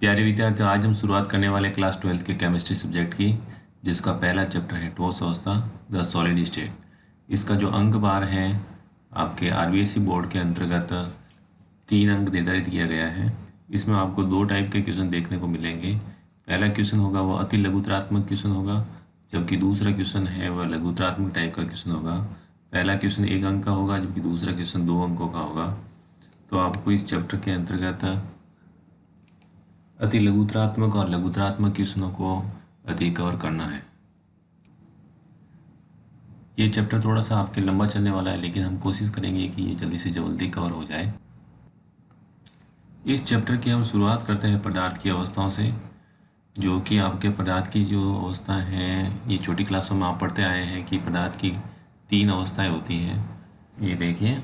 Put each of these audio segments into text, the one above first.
प्यारे विद्यार्थियों, आज हम शुरुआत करने वाले क्लास 12 के केमिस्ट्री सब्जेक्ट की, जिसका पहला चैप्टर है ठोस अवस्था द सॉलिड स्टेट। इसका जो अंक बार है आपके आरबीएसई बोर्ड के अंतर्गत 3 अंक निर्धारित किया गया है। इसमें आपको 2 टाइप के क्वेश्चन देखने को मिलेंगे। पहला क्वेश्चन होगा वो अति लघुतरात्मक क्वेश्चन होगा, जबकि दूसरा क्वेश्चन है वह लघुतरात्मक टाइप का क्वेश्चन होगा। पहला क्वेश्चन 1 अंक का होगा, जबकि दूसरा क्वेश्चन 2 अंकों का होगा। तो आपको इस चैप्टर के अंतर्गत अति लघुतरात्मक और लघुतरात्मक क्वेश्चनों को अधिक कवर करना है। ये चैप्टर थोड़ा सा आपके लंबा चलने वाला है, लेकिन हम कोशिश करेंगे कि ये जल्दी से जल्दी कवर हो जाए। इस चैप्टर की हम शुरुआत करते हैं पदार्थ की अवस्थाओं से, जो कि आपके पदार्थ की जो अवस्था हैं, ये छोटी क्लासों में आप पढ़ते आए हैं कि पदार्थ की 3 अवस्थाएं होती हैं। ये देखिए,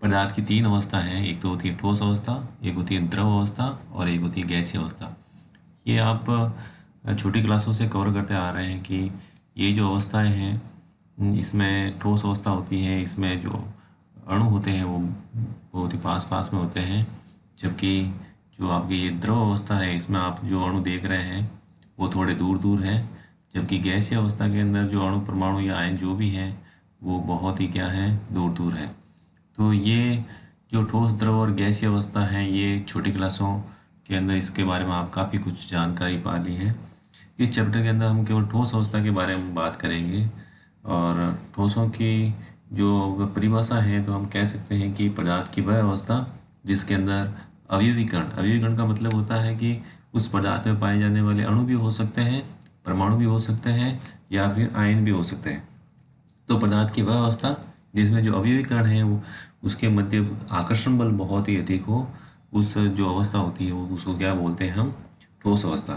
पदार्थ की 3 अवस्था हैं। एक तो होती है ठोस अवस्था, एक होती है द्रव अवस्था और एक होती है गैसीय अवस्था। ये आप छोटी क्लासों से कवर करते आ रहे हैं कि ये जो अवस्थाएं हैं, इसमें ठोस अवस्था होती है, इसमें जो अणु होते हैं वो बहुत ही पास पास में होते हैं, जबकि जो आपकी ये द्रव अवस्था है, इसमें आप जो अणु देख रहे हैं वो थोड़े दूर दूर है, जबकि गैसीय अवस्था के अंदर जो अणु परमाणु या आयन जो भी है वो बहुत ही क्या है, दूर दूर है। तो ये जो ठोस द्रव और गैसीय अवस्था है, ये छोटी क्लासों के अंदर इसके बारे में आप काफ़ी कुछ जानकारी पा ली है। इस चैप्टर के अंदर हम केवल ठोस अवस्था के बारे में बात करेंगे, और ठोसों की जो परिभाषा है तो हम कह सकते हैं कि पदार्थ की वह अवस्था जिसके अंदर अवयवीकरण का मतलब होता है कि उस पदार्थ में पाए जाने वाले अणु भी हो सकते हैं, परमाणु भी हो सकते हैं, या फिर आयन भी हो सकते हैं। तो पदार्थ की वह अवस्था जिसमें जो अवयवीकरण है वो उसके मध्य आकर्षण बल बहुत ही अधिक हो, उस जो अवस्था होती है वो उसको क्या बोलते हैं हम, ठोस अवस्था।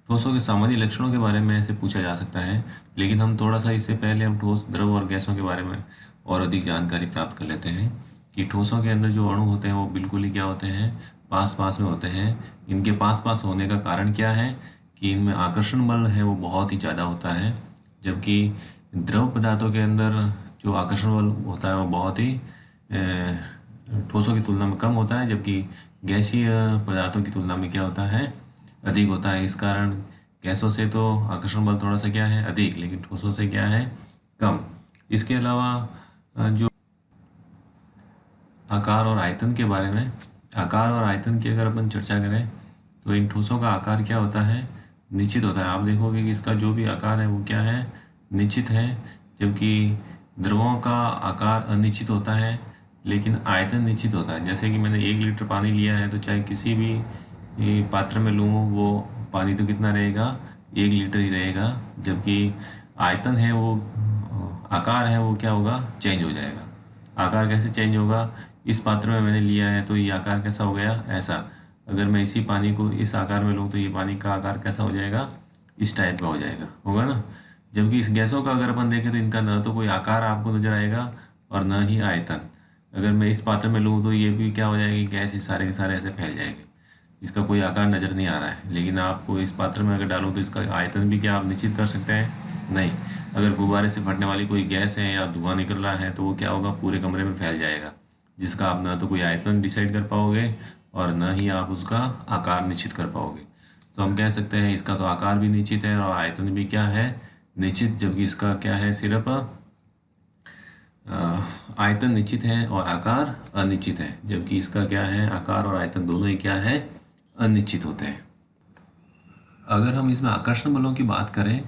ठोसों के सामान्य लक्षणों के बारे में ऐसे पूछा जा सकता है, लेकिन हम थोड़ा सा इससे पहले हम ठोस द्रव और गैसों के बारे में और अधिक जानकारी प्राप्त कर लेते हैं कि ठोसों के अंदर जो अणु होते हैं वो बिल्कुल ही क्या होते हैं, पास पास में होते हैं। इनके पास पास होने का कारण क्या है कि इनमें आकर्षण बल है वो बहुत ही ज़्यादा होता है, जबकि द्रव पदार्थों के अंदर जो आकर्षण बल होता है वो बहुत ही ठोसों की तुलना में कम होता है, जबकि गैसीय पदार्थों की तुलना में क्या होता है, अधिक होता है। इस कारण गैसों से तो आकर्षण बल थोड़ा सा क्या है, अधिक, लेकिन ठोसों से क्या है, कम। इसके अलावा जो आकार और आयतन के बारे में, आकार और आयतन की अगर अपन चर्चा करें तो इन ठोसों का आकार क्या होता है, निश्चित होता है। आप देखोगे कि इसका जो भी आकार है वो क्या है, निश्चित है, जबकि द्रवों का आकार अनिश्चित होता है, लेकिन आयतन निश्चित होता है। जैसे कि मैंने 1 लीटर पानी लिया है, तो चाहे किसी भी पात्र में लूँ वो पानी तो कितना रहेगा, 1 लीटर ही रहेगा, जबकि आयतन है वो, आकार है वो क्या होगा, चेंज हो जाएगा। आकार कैसे चेंज होगा, इस पात्र में मैंने लिया है तो ये आकार कैसा हो गया, ऐसा। अगर मैं इसी पानी को इस आकार में लूँ तो ये पानी का आकार कैसा हो जाएगा, इस टाइप का हो जाएगा, होगा ना। जबकि इस गैसों का अगर अपन देखें तो इनका न तो कोई आकार आपको नजर आएगा और न ही आयतन। अगर मैं इस पात्र में लूँ तो ये भी क्या हो जाएगी, गैस ही सारे के सारे ऐसे फैल जाएंगे, इसका कोई आकार नज़र नहीं आ रहा है। लेकिन आपको इस पात्र में अगर डालूँ तो इसका आयतन भी क्या आप निश्चित कर सकते हैं, नहीं। अगर गुब्बारे से फटने वाली कोई गैस है या धुआं निकल रहा है तो वो क्या होगा, पूरे कमरे में फैल जाएगा, जिसका आप ना तो कोई आयतन डिसाइड कर पाओगे और न ही आप उसका आकार निश्चित कर पाओगे। तो हम कह सकते हैं इसका तो आकार भी निश्चित है और आयतन भी क्या है, निश्चित, जबकि इसका क्या है, सिर्फ आयतन निश्चित है और आकार अनिश्चित है, जबकि इसका क्या है, आकार और आयतन दोनों ही क्या है, अनिश्चित होते हैं। अगर हम इसमें आकर्षण बलों की बात करें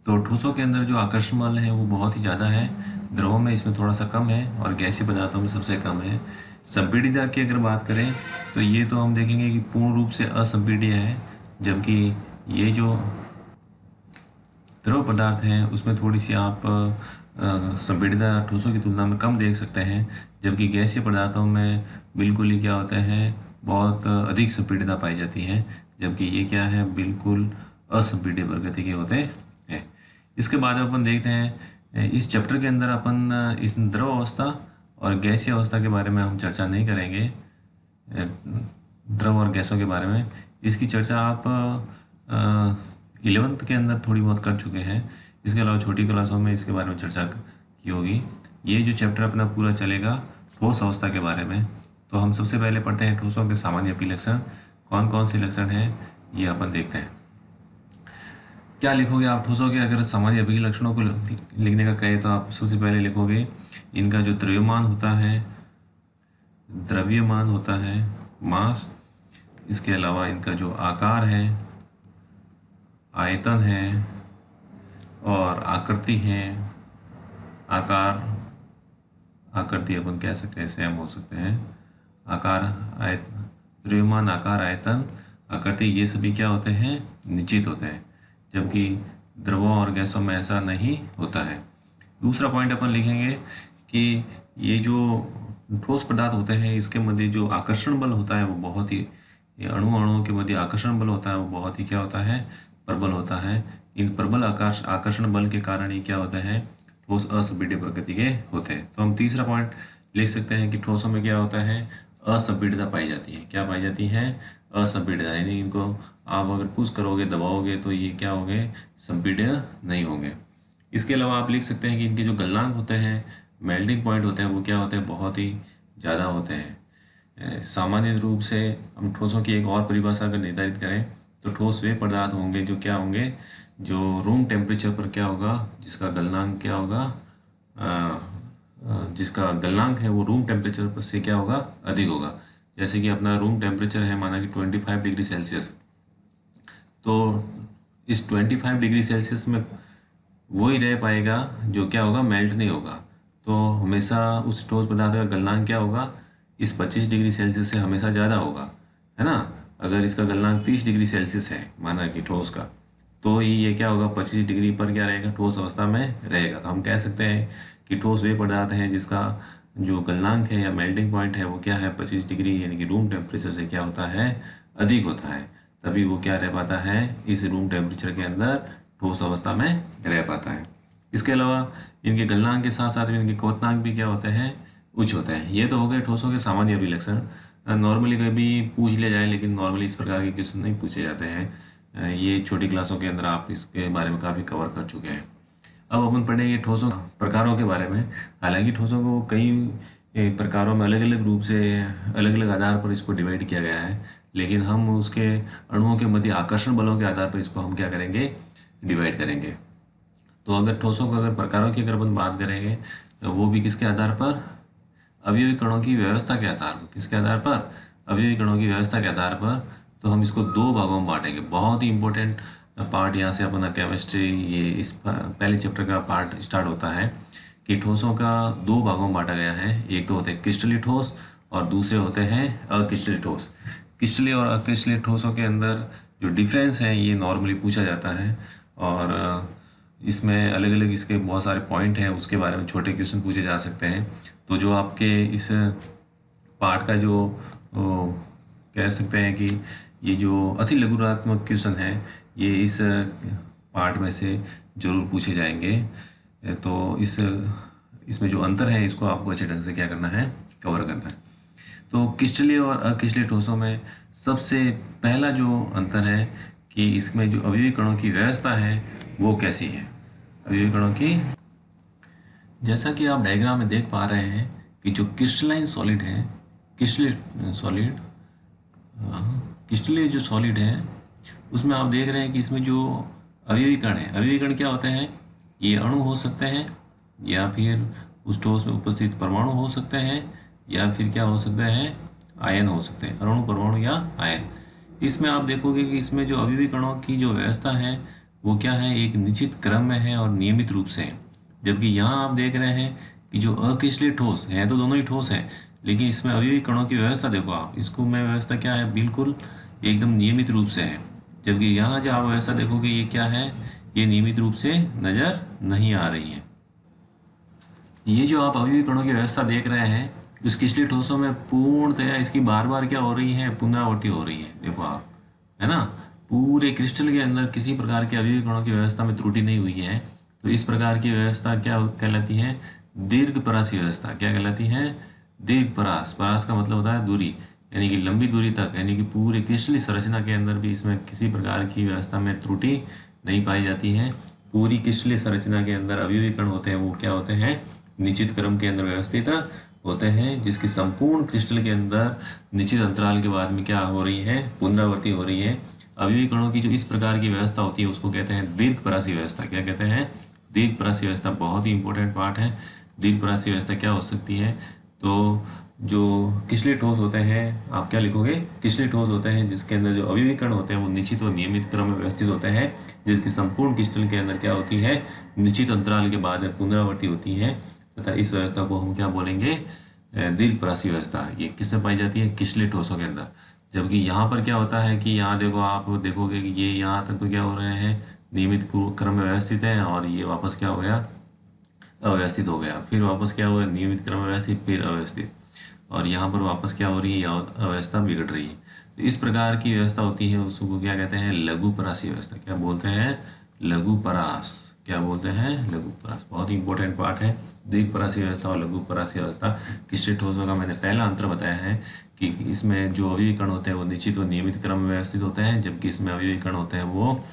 तो ठोसों के अंदर जो आकर्षण बल है वो बहुत ही ज़्यादा है, द्रवों में इसमें थोड़ा सा कम है और गैसीय पदार्थों में सबसे कम है। संपीड़ितता की अगर बात करें तो ये तो हम देखेंगे कि पूर्ण रूप से असंपीड्य है, जबकि ये जो द्रव पदार्थ हैं उसमें थोड़ी सी आप संपीड़ितता ठोसों की तुलना में कम देख सकते हैं, जबकि गैसीय पदार्थों में बिल्कुल ही क्या होता है, बहुत अधिक संपीड़ितता पाई जाती है, जबकि ये क्या है, बिल्कुल असंपीड्य प्रकृति के होते हैं। इसके बाद अपन देखते हैं इस चैप्टर के अंदर अपन इस द्रव अवस्था और गैसीय अवस्था के बारे में हम चर्चा नहीं करेंगे, द्रव और गैसों के बारे में। इसकी चर्चा आप 11th के अंदर थोड़ी बहुत कर चुके हैं। इसके अलावा छोटी क्लासों में इसके बारे में चर्चा की होगी। ये जो चैप्टर अपना पूरा चलेगा ठोस अवस्था के बारे में। तो हम सबसे पहले पढ़ते हैं ठोसों के सामान्य अपीलक्षण। कौन कौन से लक्षण हैं ये अपन देखते हैं। क्या लिखोगे आप ठोसों के? अगर सामान्य अभिक्रिया लक्षणों को लिखने का कहे तो आप सबसे पहले लिखोगे इनका जो द्रव्यमान होता है मास, इसके अलावा इनका जो आकार है, आयतन है और आकृति है। आकृति अपन कह सकते हैं, सेम हो सकते हैं। द्रव्यमान, आकार, आयतन, आकृति, ये सभी क्या होते हैं? निश्चित होते हैं, जबकि द्रवों और गैसों में ऐसा नहीं होता है। दूसरा पॉइंट अपन लिखेंगे कि ये जो ठोस पदार्थ होते हैं इसके मध्य जो आकर्षण बल होता है वो बहुत ही, अणुओं के मध्य आकर्षण बल होता है वो बहुत ही क्या होता है? प्रबल होता है। इन प्रबल आकर्षण बल के कारण ये क्या होते हैं? ठोस असंपीड्य प्रकृति के होते हैं। तो हम तीसरा पॉइंट लिख सकते हैं कि ठोसों में क्या होता है? असंपीड्यता पाई जाती है। क्या पाई जाती है? असंपीड्यता, यानी इनको आप अगर पुश करोगे, दबाओगे तो ये क्या होंगे? संपीड्य नहीं होंगे। इसके अलावा आप लिख सकते हैं कि इनके जो गलनांक होते हैं, मेल्टिंग पॉइंट होते हैं, वो क्या होते हैं? बहुत ही ज़्यादा होते हैं। सामान्य रूप से हम ठोसों की एक और परिभाषा अगर निर्धारित करें तो ठोस वे पदार्थ होंगे जो क्या होंगे? जो रूम टेम्परेचर पर क्या होगा? जिसका गलनांक क्या होगा? जिसका गलनांक है वो रूम टेम्परेचर पर से क्या होगा? अधिक होगा। जैसे कि अपना रूम टेम्परेचर है माना कि 25 डिग्री सेल्सियस, तो इस 25 डिग्री सेल्सियस में वही रह पाएगा जो क्या होगा? मेल्ट नहीं होगा। तो हमेशा उस ठोस पदार्थ का गलनांक क्या होगा? इस 25 डिग्री सेल्सियस से हमेशा ज़्यादा होगा, है ना। अगर इसका गलनांक 30 डिग्री सेल्सियस है माना कि ठोस का, तो ये क्या होगा? 25 डिग्री पर क्या रहेगा? ठोस अवस्था में रहेगा। तो हम कह सकते हैं कि ठोस वे पदार्थ हैं जिसका जो गलनांक है या मेल्टिंग पॉइंट है वो क्या है? 25 डिग्री, यानी कि रूम टेम्परेचर से क्या होता है? अधिक होता है। तभी वो क्या रह पाता है? इस रूम टेम्परेचर के अंदर ठोस अवस्था में रह पाता है। इसके अलावा इनके गलनांक के साथ साथ इनके क्वथनांक भी क्या होते हैं? उच्च होते हैं। ये तो हो गए ठोसों के सामान्य अभिलक्षण। नॉर्मली कभी पूछ लिया जाए, लेकिन नॉर्मली इस प्रकार के क्वेश्चन नहीं पूछे जाते हैं। ये छोटी क्लासों के अंदर आप इसके बारे में काफ़ी कवर कर चुके हैं। अब अपन पढ़ेंगे ठोसों प्रकारों के बारे में। हालांकि ठोसों को कई प्रकारों में अलग अलग रूप से, अलग अलग आधार पर इसको डिवाइड किया गया है, लेकिन हम उसके अणुओं के मध्य आकर्षण बलों के आधार पर इसको हम क्या करेंगे? डिवाइड करेंगे। तो अगर ठोसों को अगर प्रकारों की अगर अपन बात करेंगे तो वो भी किसके आधार पर? अवयवी कणों की व्यवस्था के आधार पर। किसके आधार पर? अवयवी कणों की व्यवस्था के आधार पर। तो हम इसको दो भागों में बांटेंगे। बहुत ही इंपॉर्टेंट पार्ट यहाँ से अपना केमिस्ट्री, ये इस पहले चैप्टर का पार्ट स्टार्ट होता है कि ठोसों का दो भागों में बांटा गया है। एक तो होते हैं क्रिस्टलीय ठोस और दूसरे होते हैं अक्रिस्टलीय ठोस। क्रिस्टलीय और अक्रिस्टलीय ठोसों के अंदर जो डिफरेंस है ये नॉर्मली पूछा जाता है, और इसमें अलग अलग इसके बहुत सारे पॉइंट हैं, उसके बारे में छोटे क्वेश्चन पूछे जा सकते हैं। तो जो आपके इस पार्ट का जो कह सकते हैं कि ये जो अति लघुरात्मक क्वेश्चन है ये इस पार्ट में से ज़रूर पूछे जाएंगे। तो इसमें जो अंतर है इसको आपको अच्छे ढंग से क्या करना है? कवर करना है। तो क्रिस्टलीय और अक्रिस्टलीय ठोसों में सबसे पहला जो अंतर है कि इसमें जो अवयवी कणों की व्यवस्था है वो कैसी है? अवयवी कणों की, जैसा कि आप डायग्राम में देख पा रहे हैं कि जो क्रिस्टलाइन सॉलिड है, क्रिस्टलीय जो सॉलिड है उसमें आप देख रहे हैं कि इसमें जो अवयवी कण है, अवयवी कण क्या होते हैं? ये अणु हो सकते हैं या फिर उस ठोस में उपस्थित परमाणु हो सकते हैं या फिर क्या हो सकते हैं? आयन हो सकते हैं, अणु, परमाणु या आयन। इसमें आप देखोगे कि इसमें जो अवयवी कणों की जो व्यवस्था है वो क्या है? एक निश्चित क्रम में है और नियमित रूप से है। जबकि यहाँ आप देख रहे हैं कि जो अक्रिस्टलीय ठोस है, तो दोनों ही ठोस हैं, लेकिन इसमें अवयवी कणों की व्यवस्था देखो आप, इसको में व्यवस्था क्या है? बिल्कुल एकदम नियमित रूप से है। जबकि यहाँ जो आप व्यवस्था देखोगे ये क्या है? ये नियमित रूप से नज़र नहीं आ रही है। ये जो आप अवयवी कणों की व्यवस्था देख रहे हैं उस क्रिस्टलीय ठोसों में पूर्णतया इसकी बार बार क्या हो रही है? पुनरावृत्ति हो रही है। देखो आप, है ना, पूरे क्रिस्टल के अंदर किसी प्रकार के अवयवी कणों की व्यवस्था में त्रुटि नहीं हुई है। तो इस प्रकार की व्यवस्था क्या कहलाती है? दीर्घपरासी व्यवस्था। क्या कहलाती है? दीर्घपरास। परास का मतलब होता है दूरी, यानी कि लंबी दूरी तक, यानी कि पूरे क्रिस्टलीय संरचना के अंदर भी इसमें किसी प्रकार की व्यवस्था में त्रुटि नहीं पाई जाती है। पूरी क्रिस्टलीय संरचना के अंदर अवयवी कण होते हैं वो क्या होते हैं? निश्चित क्रम के अंदर व्यवस्थित होते हैं, जिसकी संपूर्ण क्रिस्टल के अंदर निश्चित अंतराल के बाद में क्या हो रही है? पुनरावृत्ति हो रही है। अवयवी कणों की जो इस प्रकार की व्यवस्था होती है उसको कहते हैं दीर्घपरासी व्यवस्था। क्या कहते हैं? दीर्घपरासी व्यवस्था। बहुत ही इंपॉर्टेंट पार्ट है। दीर्घपरासी व्यवस्था क्या हो सकती है? तो जो किसले ठोस होते हैं, आप क्या लिखोगे? किसले ठोस होते हैं जिसके अंदर जो अवयवी कण होते हैं वो निश्चित और नियमित क्रम में व्यवस्थित होते हैं, जिसकी संपूर्ण क्रिस्टल के अंदर क्या होती है? निश्चित अंतराल के बाद में पुनरावृत्ति होती है, तथा इस व्यवस्था को हम क्या बोलेंगे? दीर्घपरासी व्यवस्था। ये किसमें पाई जाती है? किसले ठोसों के अंदर। जबकि यहाँ पर क्या होता है कि यहाँ देखो, आप देखोगे कि ये यहाँ तक तो क्या हो रहे हैं? नियमित क्रम में व्यवस्थित है, और ये वापस क्या हो गया? अव्यवस्थित हो गया। फिर वापस क्या हुआ? नियमित क्रम में व्यवस्थित, फिर अव्यवस्थित, और यहाँ पर वापस क्या हो रही है? अवस्था बिगड़ रही है। तो इस प्रकार की व्यवस्था होती है, उसको क्या कहते हैं? लघुपरासी व्यवस्था। क्या बोलते हैं? लघुपरास। क्या बोलते हैं? लघुपरास। बहुत ही इंपॉर्टेंट पार्ट है दीर्घपरासी व्यवस्था और लघुपरासी व्यवस्था। किसले ठोसों का मैंने पहला अंतर बताया है कि इसमें जो अवयवी कण होते हैं वो निश्चित व नियमित क्रम में व्यवस्थित होते हैं, जबकि इसमें अवयवी कण होते हैं वो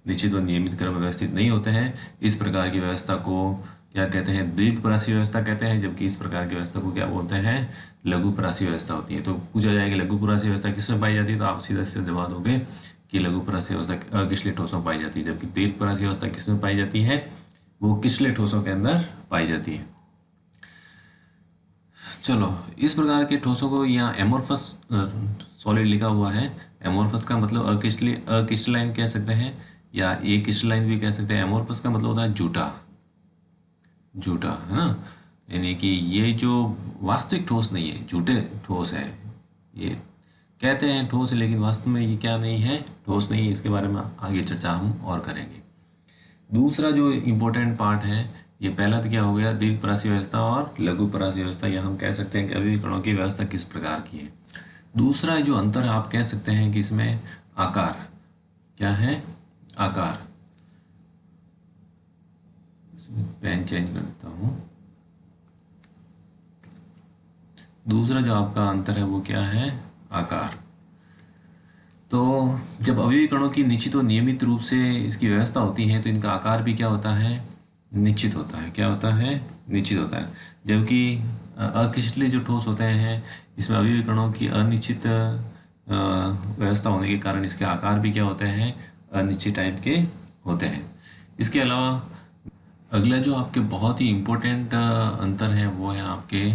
निश्चित व नियमित क्रम में व्यवस्थित नहीं होते हैं। इस प्रकार की व्यवस्था को क्या कहते हैं? दीर्घपरासी व्यवस्था कहते हैं, जबकि इस प्रकार की व्यवस्था को क्या बोलते हैं? लघुपरासी व्यवस्था होती है। तो पूछा जाएगा लघुपरासी व्यवस्था किसमें पाई जाती है, तो आप सीधा सीधा जवाब दोगे कि लघुपरासी व्यवस्था अकिसले ठोसों में पाई जाती है, जबकि दीर्घपरासी व्यवस्था किसमें पाई जाती है? वो किसले ठोसों के अंदर पाई जाती है। चलो, इस प्रकार के ठोसों को यहाँ एमोर्फस सॉलिड लिखा हुआ है। एमोर्फस का मतलब अक्रिस्टलाइन कह सकते हैं, या ए क्रिस्टलाइन भी कह सकते हैं। एमोर्फस का मतलब होता है झूठा, झूठा, है ना। यानी कि ये जो वास्तविक ठोस नहीं है, झूठे ठोस है। ये कहते हैं ठोस है, लेकिन वास्तव में ये क्या नहीं है? ठोस नहीं है। इसके बारे में आगे चर्चा हम और करेंगे। दूसरा जो इम्पोर्टेंट पार्ट है, ये पहला तो क्या हो गया? दीर्घपरासी व्यवस्था और लघुपरासी व्यवस्था। या हम कह सकते हैं कि अवयवी कणों की व्यवस्था किस प्रकार की है। दूसरा जो अंतर आप कह सकते हैं कि इसमें आकार। क्या है? आकार। पेन चेंज कर देता हूँ। दूसरा जो आपका अंतर है वो क्या है? आकार। तो जब अवयवी कणों की निश्चित और नियमित रूप से इसकी व्यवस्था होती है तो इनका आकार भी क्या होता है? निश्चित होता है। क्या होता है? निश्चित होता है। जबकि अक्रिस्टलीय जो ठोस होते हैं, इसमें अवयवी कणों की अनिश्चित व्यवस्था होने के कारण इसके आकार भी क्या होते हैं? अनिश्चित टाइप के होते हैं। इसके अलावा अगला जो आपके बहुत ही इम्पोर्टेंट अंतर है वो है आपके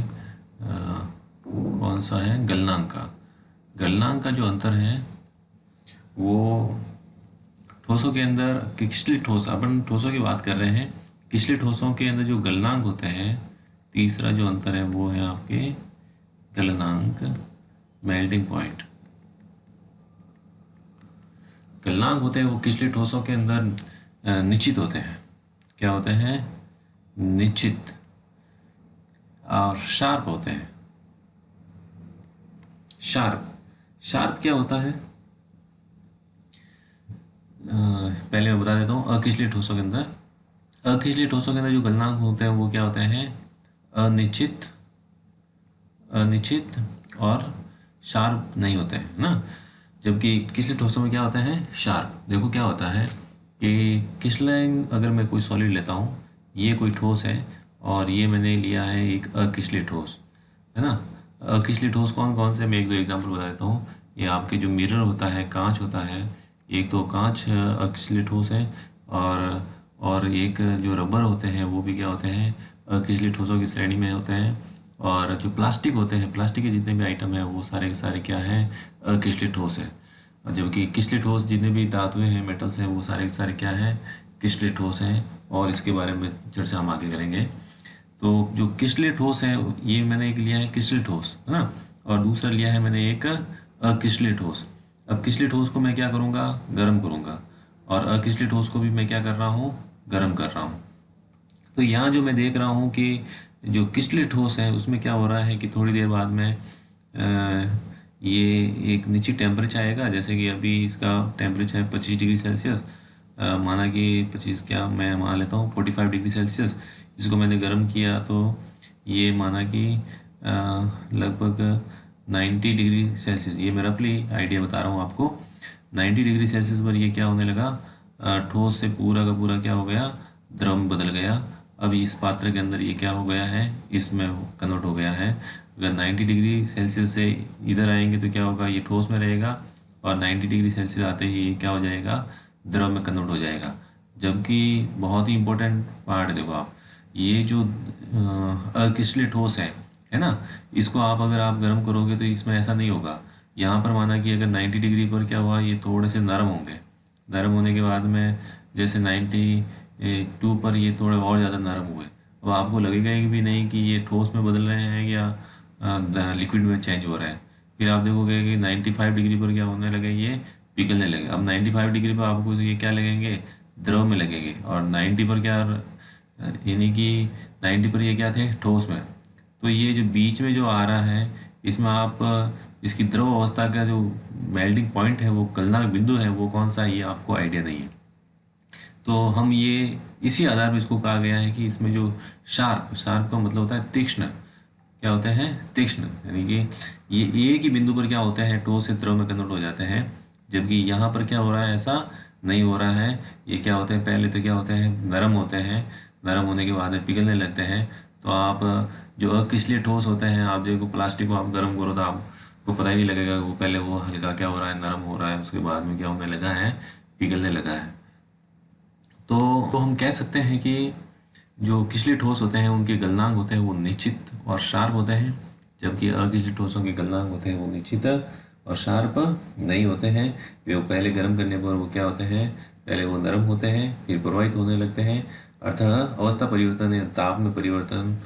कौन सा है? गलनांक का। गलनांक का जो अंतर है वो ठोसों के अंदर, किसले ठोस, अपन ठोसों की बात कर रहे हैं, किसले ठोसों के अंदर जो गलनांक होते हैं, तीसरा जो अंतर है वो है आपके गलनांक, मेल्टिंग पॉइंट। गलनांक होते हैं वो किसले ठोसों के अंदर निश्चित होते हैं। क्या होते हैं? निश्चित और शार्प होते हैं। शार्प। शार्प क्या होता है? पहले मैं बता देता हूँ। अकिसलीय ठोसों के अंदर, अकिसलीय ठोसों के अंदर जो गलनांक होते हैं वो क्या होते हैं? अनिश्चित, अनिश्चित और शार्प नहीं होते हैं ना। जबकि किसले ठोसों में क्या होता है? शार्प। देखो क्या होता है कि क्रिस्टलाइन, अगर मैं कोई सॉलिड लेता हूँ, ये कोई ठोस है और ये मैंने लिया है एक अकिसलीय ठोस, है ना। अकिसलीय ठोस कौन कौन से, मैं एक दो एग्जांपल बता देता हूँ। ये आपके जो मिरर होता है, कांच होता है, एक तो कांच अकिसलीय ठोस है, और एक जो रबर होते हैं वो भी क्या होते हैं? अकिसलीय ठोसों की श्रेणी में होते हैं। और जो प्लास्टिक होते हैं, प्लास्टिक के जितने भी आइटम है वो सारे के सारे क्या हैं? अकिसलीय ठोस है। जबकि किसले ठोस जितने भी धातुएं हैं, मेटल्स हैं, वो सारे के सारे क्या हैं? किसले ठोस हैं। और इसके बारे में चर्चा हम आगे करेंगे। तो जो किसले ठोस है, ये मैंने एक लिया है किसले ठोस, है ना, और दूसरा लिया है मैंने एक अकिसलीय ठोस। अब किसले ठोस को मैं क्या करूँगा? गर्म करूँगा, और अकिसलीय ठोस को भी मैं क्या कर रहा हूँ? गर्म कर रहा हूँ। तो यहाँ जो मैं देख रहा हूँ कि जो किसले ठोस है उसमें क्या हो रहा है कि थोड़ी देर बाद में ये एक निश्चित टेम्परेचर आएगा। जैसे कि अभी इसका टेम्परेचर है 25 डिग्री सेल्सियस, माना कि 25, क्या मैं मान लेता हूँ 45 डिग्री सेल्सियस। इसको मैंने गर्म किया तो ये माना कि लगभग 90 डिग्री सेल्सियस, ये मैं रफली आइडिया बता रहा हूँ आपको। 90 डिग्री सेल्सियस पर ये क्या होने लगा? ठोस से पूरा का पूरा क्या हो गया? द्रव में बदल गया। अभी इस पात्र के अंदर ये क्या हो गया है? इसमें कन्वर्ट हो गया है। अगर 90 डिग्री सेल्सियस से इधर आएंगे तो क्या होगा? ये ठोस में रहेगा, और 90 डिग्री सेल्सियस आते ही ये क्या हो जाएगा, द्रव में कन्वर्ट हो जाएगा। जबकि बहुत ही इंपॉर्टेंट पार्ट देखो आप, ये जो अक्रिस्टलीय ठोस है ना, इसको आप अगर आप गर्म करोगे तो इसमें ऐसा नहीं होगा। यहाँ पर माना कि अगर 90 डिग्री पर क्या हुआ, ये थोड़े से नरम होंगे, नरम होने के बाद में जैसे 92 पर ये थोड़े और ज़्यादा नरम हुए, अब आपको लगेगा कि भी नहीं कि ये ठोस में बदल रहे हैं या लिक्विड में चेंज हो रहा है। फिर आप देखोगे कि 95 डिग्री पर क्या होने लगे, ये पिघलने लगे। अब 95 डिग्री पर आपको ये क्या लगेंगे, द्रव में लगेंगे, और 90 पर क्या, यानी कि 90 पर ये क्या थे, ठोस में। तो ये जो बीच में जो आ रहा है, इसमें आप इसकी द्रव अवस्था का जो मेल्टिंग पॉइंट है, वो गलनांक बिंदु है, वो कौन सा है ये आपको आइडिया नहीं है। तो हम ये इसी आधार पर इसको कहा गया है कि इसमें जो शार्प, शार्प का मतलब होता है तीक्ष्ण, क्या होते हैं, तीक्ष्ण, यानी कि ये एक ही बिंदु पर क्या होते हैं, ठोस से द्रव में कन्वर्ट हो जाते हैं। जबकि यहाँ पर क्या हो रहा है, ऐसा नहीं हो रहा है। ये क्या होते हैं, पहले तो क्या होते हैं, नरम होते हैं, नरम होने के बाद में पिघलने लगते हैं। तो आप जो अक्रिस्टलीय ठोस होते हैं, आप जो प्लास्टिक को आप गर्म करो तो आपको पता ही नहीं लगेगा, वो पहले वो हल्का क्या हो रहा है, नरम हो रहा है, उसके बाद में क्या होने लगा है, पिघलने लगा है। तो हम कह सकते हैं कि जो क्रिस्टलीय ठोस होते हैं उनके गलनांक होते हैं वो निश्चित और शार्प होते हैं, जबकि अक्रिस्टलीय ठोसों के गलनांक होते हैं वो निश्चित और शार्प नहीं होते हैं। वे वो पहले गर्म करने पर वो क्या होते हैं, पहले वो नरम होते हैं, फिर प्रवाहित होने लगते हैं। अर्थात अवस्था परिवर्तन या ताप में परिवर्तन,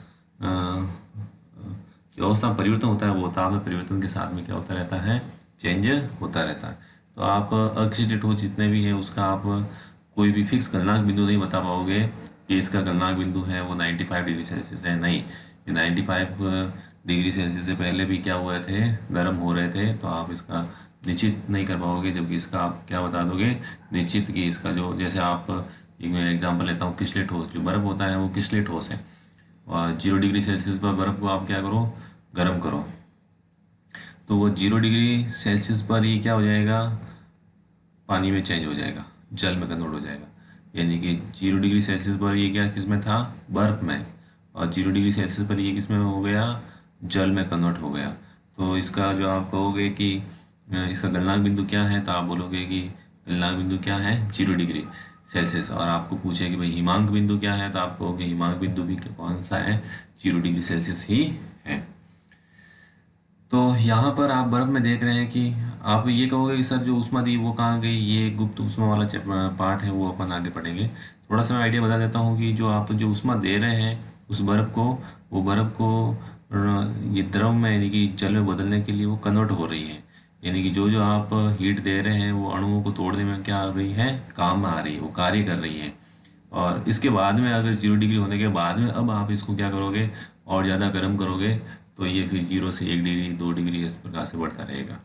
जो अवस्था में परिवर्तन होता है वो ताप में परिवर्तन के साथ में क्या होता रहता है, चेंज होता रहता है। तो आप अक्रिस्टलीय ठोस जितने भी हैं उसका आप कोई भी फिक्स गलनांक बिंदु नहीं बता पाओगे कि इसका गलनांक बिंदु है वो 95 डिग्री सेल्सियस है, नहीं। ये 95 डिग्री सेल्सियस से पहले भी क्या हुए थे, गर्म हो रहे थे, तो आप इसका निश्चित नहीं कर पाओगे। जबकि इसका आप क्या बता दोगे, निश्चित, कि इसका जो, जैसे आप एक मैं एग्जांपल लेता हूँ, क्रिस्टलीय ठोस, जो बर्फ़ होता है वो क्रिस्टलीय ठोस है, और 0 डिग्री सेल्सियस पर बर्फ़ को आप क्या करो, गर्म करो, तो वो 0 डिग्री सेल्सियस पर ही क्या हो जाएगा, पानी में चेंज हो जाएगा, जल में कन्वर्ट हो जाएगा। यानी कि 0 डिग्री सेल्सियस पर ये क्या किस में था, बर्फ में, और 0 डिग्री सेल्सियस पर ये किस में हो गया, जल में कन्वर्ट हो गया। तो इसका जो आप कहोगे कि इसका गलनांक बिंदु क्या है, तो आप बोलोगे कि गलनांक बिंदु क्या है, 0 डिग्री सेल्सियस। और आपको पूछे कि भाई हिमांक बिंदु क्या है, तो आप कहोगे हिमांक बिंदु भी कौन सा है, 0 डिग्री सेल्सियस ही है। तो यहाँ पर आप बर्फ में देख रहे हैं कि आप ये कहोगे कि सर जो ऊष्मा दी वो कहाँ गई, ये गुप्त ऊष्मा वाला पार्ट है, वो अपन आगे पढ़ेंगे। थोड़ा सा मैं आइडिया बता देता हूँ कि जो आप जो ऊष्मा दे रहे हैं उस बर्फ को, वो बर्फ को ये द्रव में यानी कि जल में बदलने के लिए वो कन्वर्ट हो रही है। यानी कि जो जो आप हीट दे रहे हैं वो अणुओं को तोड़ने में क्या आ रही है, काम में आ रही है, वो कार्य कर रही है। और इसके बाद में अगर 0 डिग्री होने के बाद में अब आप इसको क्या करोगे, और ज़्यादा गर्म करोगे, तो ये फिर 0 से 1 डिग्री 2 डिग्री इस प्रकार से बढ़ता रहेगा,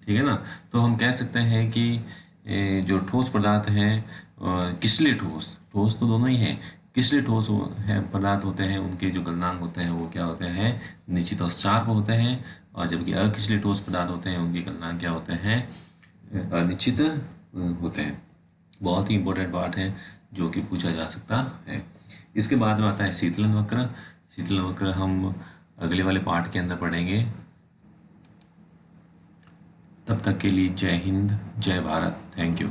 ठीक है ना। तो हम कह सकते हैं कि जो ठोस पदार्थ हैं, क्रिस्टलीय ठोस, ठोस तो दोनों ही हैं, क्रिस्टलीय ठोस है पदार्थ होते हैं, उनके जो गलनांक होते हैं वो क्या होते हैं, निश्चित और शार्प होते हैं। और जबकि अक्रिस्टलीय ठोस पदार्थ होते हैं उनके गलनांक क्या होते हैं, अनिश्चित होते हैं। बहुत ही इंपॉर्टेंट पार्ट है जो कि पूछा जा सकता है। इसके बाद में आता है शीतलन वक्र। शीतलन वक्र हम अगले वाले पार्ट के अंदर पढ़ेंगे। तब तक के लिए जय हिंद, जय भारत, थैंक यू।